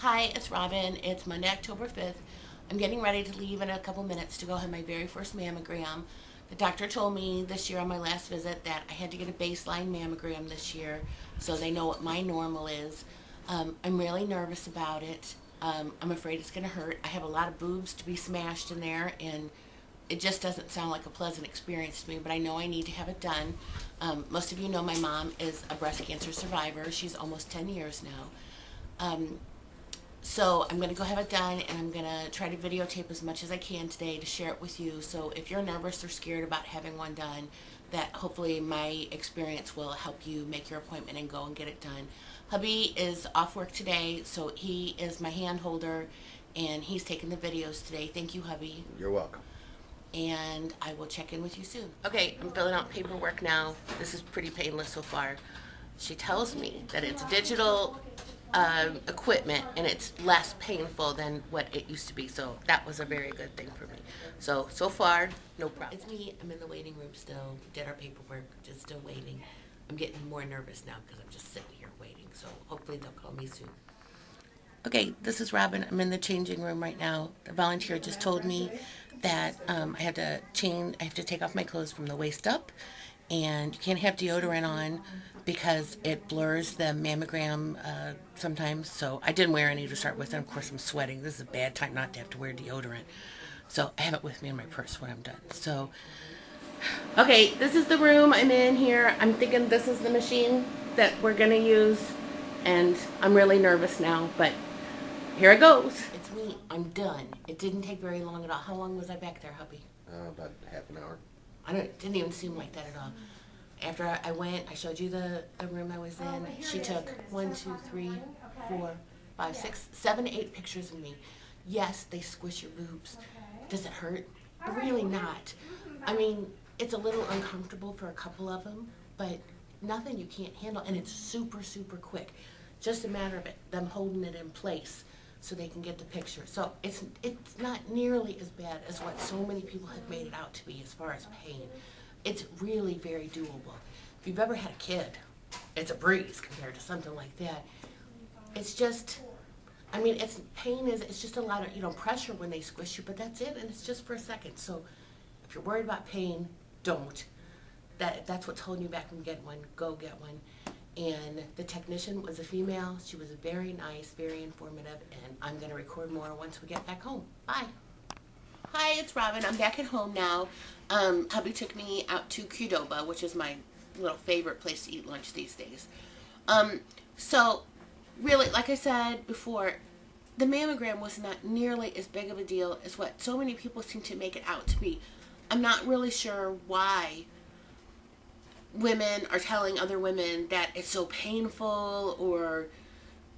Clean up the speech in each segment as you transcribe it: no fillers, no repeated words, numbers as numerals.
Hi, it's Robin. It's Monday, October 5th. I'm getting ready to leave in a couple minutes to go have my very first mammogram. The doctor told me this year on my last visit that I had to get a baseline mammogram this year so they know what my normal is. I'm really nervous about it. I'm afraid it's going to hurt. I have a lot of boobs to be smashed in there, and it just doesn't sound like a pleasant experience to me, but I know I need to have it done. Most of you know my mom is a breast cancer survivor. She's almost 10 years now. So I'm going to go have it done, and I'm going to try to videotape as much as I can today to share it with you. So if you're nervous or scared about having one done, that hopefully my experience will help you make your appointment and go and get it done. Hubby is off work today, so he is my hand holder, and he's taking the videos today. Thank you, hubby. You're welcome. And I will check in with you soon. Okay, I'm filling out paperwork now. This is pretty painless so far. She tells me that it's digital equipment and it's less painful than what it used to be. So that was a very good thing for me. So far, no problem. It's me. I'm in the waiting room still. Did our paperwork. Just still waiting. I'm getting more nervous now because I'm just sitting here waiting. So hopefully they'll call me soon. Okay, this is Robin. I'm in the changing room right now. The volunteer just told me that I have to take off my clothes from the waist up, and you can't have deodorant on because it blurs the mammogram sometimes. So I didn't wear any to start with, and of course I'm sweating. This is a bad time not to have to wear deodorant. So I have it with me in my purse when I'm done. So, okay, this is the room I'm in here. I'm thinking this is the machine that we're gonna use, and I'm really nervous now, but here it goes. It's me. I'm done. It didn't take very long at all. How long was I back there, hubby? About half an hour. It didn't even seem like that at all. After I went, I showed you the room I was in. She took 1, 2, 3, 4, 5, 6, 7, 8 pictures of me. Yes, they squish your boobs. Does it hurt? Really not. I mean, it's a little uncomfortable for a couple of them, but nothing you can't handle, and it's super, super quick. Just a matter of them holding it in place so they can get the picture. So it's not nearly as bad as what so many people have made it out to be as far as pain. It's really very doable. If you've ever had a kid, it's a breeze compared to something like that. It's just, I mean, it's just a lot of, pressure when they squish you, but that's it, and it's just for a second. So if you're worried about pain, don't. If that's what's holding you back from getting one, go get one. And the technician was a female. She was very nice, very informative, and I'm going to record more once we get back home. Bye. Hi, it's Robin. I'm back at home now. Hubby took me out to Qdoba, which is my little favorite place to eat lunch these days. So, really, like I said before, the mammogram was not nearly as big of a deal as what so many people seem to make it out to be. I'm not really sure why women are telling other women that it's so painful, or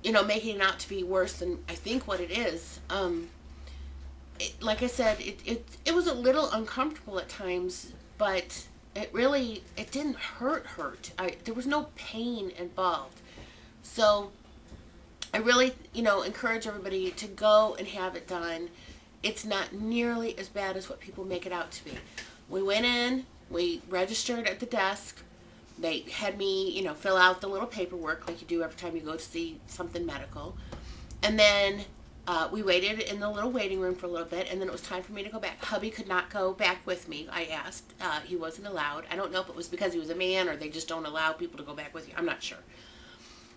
making it out to be worse than I think what it is. Like I said, it was a little uncomfortable at times, but it didn't hurt. There was no pain involved. So I really encourage everybody to go and have it done. It's not nearly as bad as what people make it out to be. We went in, we registered at the desk. They had me, fill out the little paperwork like you do every time you go to see something medical. And then we waited in the little waiting room for a little bit, and then it was time for me to go back. Hubby could not go back with me. I asked. He wasn't allowed. I don't know if it was because he was a man or they just don't allow people to go back with you. I'm not sure.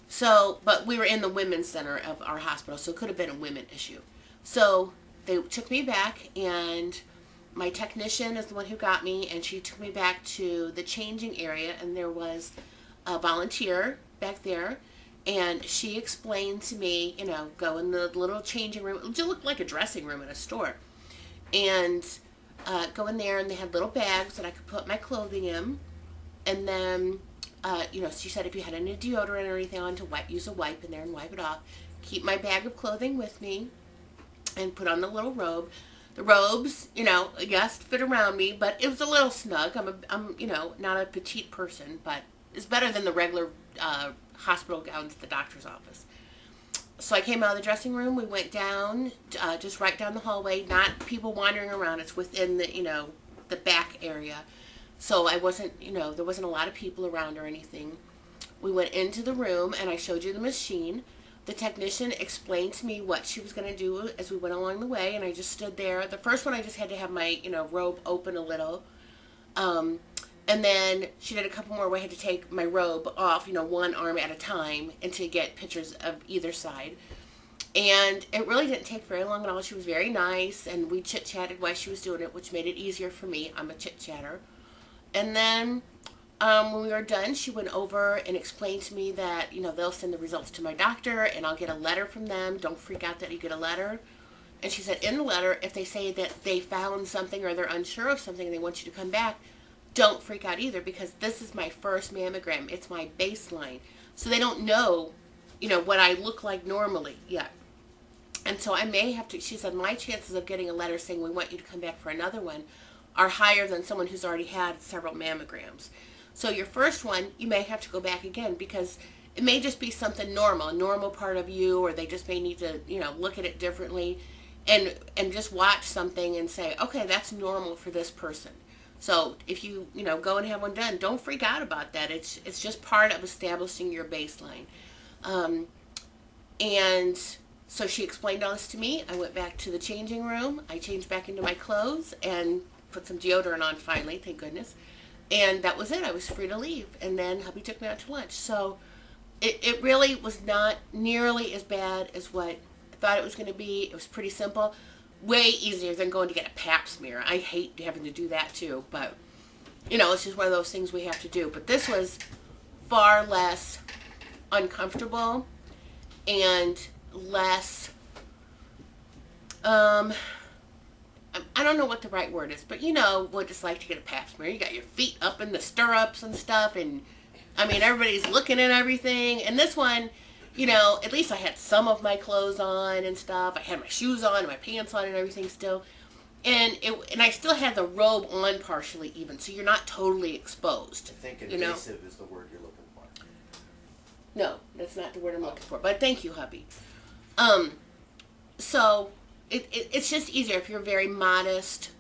So, but we were in the women's center of our hospital, so it could have been a women issue. So they took me back, and my technician is the one who got me, and she took me back to the changing area, and there was a volunteer back there, and she explained to me, go in the little changing room. It looked like a dressing room in a store. And go in there, and they had little bags that I could put my clothing in. And then, she said if you had any deodorant or anything on, to use a wipe in there and wipe it off. Keep my bag of clothing with me and put on the little robe. The robes, yes, fit around me, but it was a little snug. I'm not a petite person, but it's better than the regular hospital gowns at the doctor's office. So I came out of the dressing room. We went down, just right down the hallway. Not people wandering around. It's within the back area. So I wasn't, there wasn't a lot of people around or anything. We went into the room, and I showed you the machine. the technician explained to me what she was going to do as we went along the way, and I just stood there. The first one, I just had to have my, robe open a little. And then she did a couple more where I had to take my robe off, one arm at a time, and to get pictures of either side. And it really didn't take very long at all. She was very nice, and we chit-chatted while she was doing it, which made it easier for me. I'm a chit-chatter. And then when we were done, she went over and explained to me that, they'll send the results to my doctor, and I'll get a letter from them. Don't freak out that you get a letter. And she said, in the letter, if they say that they found something or they're unsure of something and they want you to come back, don't freak out either, because this is my first mammogram. It's my baseline. So they don't know, what I look like normally yet. And so I may have to, she said, my chances of getting a letter saying we want you to come back for another one are higher than someone who's already had several mammograms. So your first one, you may have to go back again, because it may just be something normal, a normal part of you, or they just may need to, look at it differently and just watch something and say, okay, that's normal for this person. So if you, go and have one done, don't freak out about that. It's just part of establishing your baseline. And so she explained all this to me. I went back to the changing room. I changed back into my clothes and put some deodorant on finally, thank goodness. And that was it. I was free to leave. And then hubby took me out to lunch. So it really was not nearly as bad as what I thought it was going to be. It was pretty simple. Way easier than going to get a pap smear. I hate having to do that too, but it's just one of those things we have to do. But this was far less uncomfortable and less, I don't know what the right word is, but what it's like to get a pap smear. You got your feet up in the stirrups and stuff, and everybody's looking at everything. And this one, at least I had some of my clothes on and stuff. I had my shoes on and my pants on and everything still. And I still had the robe on partially even, so you're not totally exposed. I think invasive is the word you're looking for. No, that's not the word I'm looking for, but thank you, hubby. So it's just easier if you're a very modest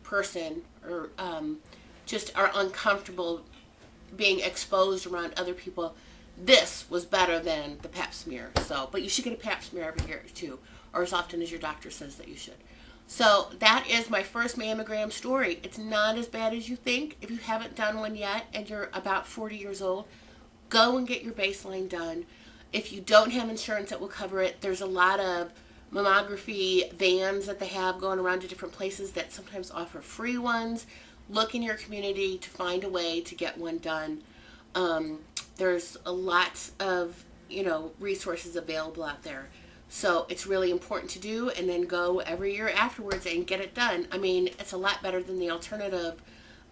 person or just are uncomfortable being exposed around other people. This was better than the pap smear. So, but you should get a pap smear every year too, or as often as your doctor says that you should. So that is my first mammogram story. It's not as bad as you think. If you haven't done one yet and you're about 40 years old, go and get your baseline done. If you don't have insurance that will cover it, there's a lot of mammography vans that they have going around to different places that sometimes offer free ones. Look in your community to find a way to get one done. There's lots of, resources available out there. So it's really important to do, and then go every year afterwards and get it done. It's a lot better than the alternative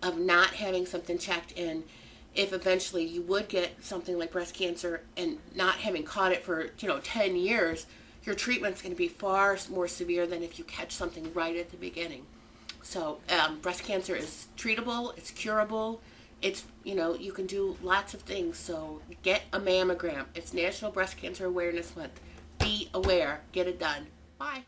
of not having something checked. And if eventually you would get something like breast cancer and not having caught it for, 10 years, your treatment's going to be far more severe than if you catch something right at the beginning. So breast cancer is treatable, it's curable. It's, you can do lots of things. So get a mammogram. It's National Breast Cancer Awareness Month. Be aware. Get it done. Bye.